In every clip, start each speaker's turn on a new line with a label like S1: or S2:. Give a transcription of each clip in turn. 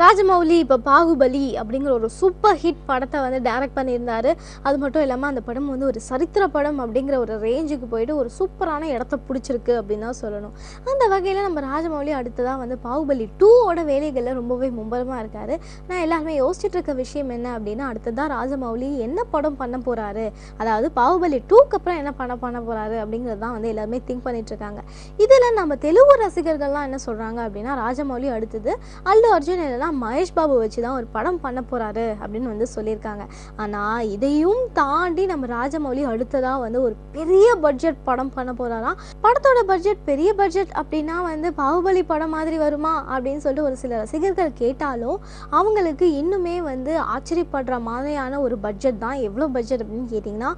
S1: ராஜமௌலி இப்போ பாகுபலி அப்படிங்கிற ஒரு சூப்பர் ஹிட் படத்தை வந்து டைரக்ட் பண்ணியிருந்தாரு. அது மட்டும் இல்லாமல் அந்த படம் வந்து ஒரு சரித்திர படம் அப்படிங்கிற ஒரு ரேஞ்சுக்கு போயிட்டு ஒரு சூப்பரான இடத்த பிடிச்சிருக்கு அப்படின்னு தான் சொல்லணும். அந்த வகையில் நம்ம ராஜமௌலி அடுத்ததாக வந்து பாகுபலி 2ஓட வேலைகளில் ரொம்பவே மும்பரமாக இருக்காரு. நான் எல்லாருமே யோசிச்சுட்டு இருக்க விஷயம் என்ன அப்படின்னா, அடுத்ததாக ராஜமௌலி என்ன படம் பண்ண போகிறாரு, அதாவது பாகுபலி 2க்கு அப்புறம் என்ன பண்ண போகிறாரு அப்படிங்கிறது தான் வந்து எல்லாருமே திங்க் பண்ணிட்டு இருக்காங்க. இதில் நம்ம தெலுங்கு ரசிகர்கள்லாம் என்ன சொல்கிறாங்க அப்படின்னா, ராஜமௌலி அடுத்தது அல்லு அர்ஜுன் இல்லைனா மகேஷ் பாபு வச்சு தான் ஒரு படம் பண்ண போகிறாரு அப்படின்னு வந்து சொல்லியிருக்காங்க. ஆனால் இதையும் தாண்டி நம்ம ராஜமௌலி அடுத்ததாக வந்து ஒரு பெரிய பட்ஜெட் படம் பண்ண போகிறாராம். படத்தோட பட்ஜெட் பெரிய பட்ஜெட் அப்படின்னா வந்து பாகுபலி படம் மாதிரி வருமா அப்படின்னு சொல்லிட்டு ஒரு சில ரசிகர்கள் கேட்டாலும் அவங்களுக்கு இன்னுமே வந்து ஆச்சரியப்படுற மாதிரியான ஒரு பட்ஜெட் தான். எவ்வளோ பட்ஜெட் அப்படின்னு கேட்டிங்கன்னா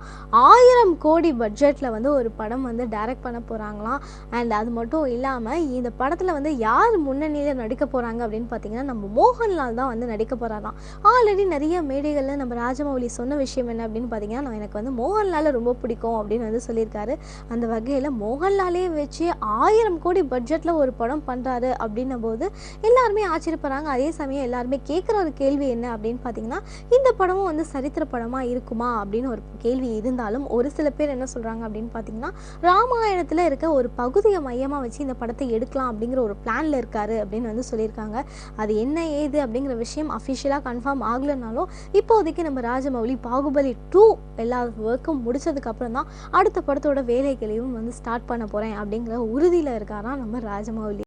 S1: 1000 கோடி பட்ஜெட்டில் வந்து ஒரு படம் வந்து டைரக்ட் பண்ண போகிறாங்களாம். அண்ட் அது மட்டும் இல்லாமல் இந்த படத்தில் வந்து யார் முன்னணியில் நடிக்க போகிறாங்க அப்படின்னு பார்த்தீங்கன்னா, நம்ம மோகன்லால் தான் வந்து நடிக்க போகிறாராம். ஆல்ரெடி நிறைய மேடைகளில் நம்ம ராஜமௌலி சொன்ன விஷயம் என்ன அப்படின்னு பார்த்தீங்கன்னா, எனக்கு வந்து மோகன்லாலை ரொம்ப பிடிக்கும் அப்படின்னு வந்து சொல்லியிருக்காரு. அந்த வகையில் மோகன்லாலே வச்சு 1000 கோடி பட்ஜெட்டில் ஒரு படம் பண்ணுறாரு அப்படின்னும் போது எல்லாருமே ஆச்சரியப்படுறாங்க. அதே சமயம் எல்லாருமே கேட்குற ஒரு கேள்வி என்ன அப்படின்னு பார்த்தீங்கன்னா, இந்த படமும் வந்து சரித்திர படமாக இருக்குமா அப்படின்னு ஒரு கேள்வி இருந்தாலும் ஒரு சில பேர் என்ன சொல்கிறாங்க அப்படின்னு பார்த்தீங்கன்னா, ராமாயணத்தில் இருக்க ஒரு பகுதியை மையமாக வச்சு இந்த படத்தை எடுக்கலாம் அப்படிங்கிற ஒரு பிளானில் இருக்காரு அப்படின்னு வந்து சொல்லியிருக்காங்க. அது என்ன ஏது அப்படிங்கிற விஷயம் அஃபிஷியலாக கன்ஃபார்ம் ஆகலைனாலும் இப்போதைக்கு நம்ம ராஜமௌலி பாகுபலி 2 எல்லா ஒர்க்கும் முடிச்சதுக்கப்புறம் தான் அடுத்த படத்தோட வேலைகளையும் வந்து ஸ்டார்ட் பண்ண போகிறேன் அப்படிங்கிற உறுதியில் இருக்காராம் நம்ம ராஜமௌலி.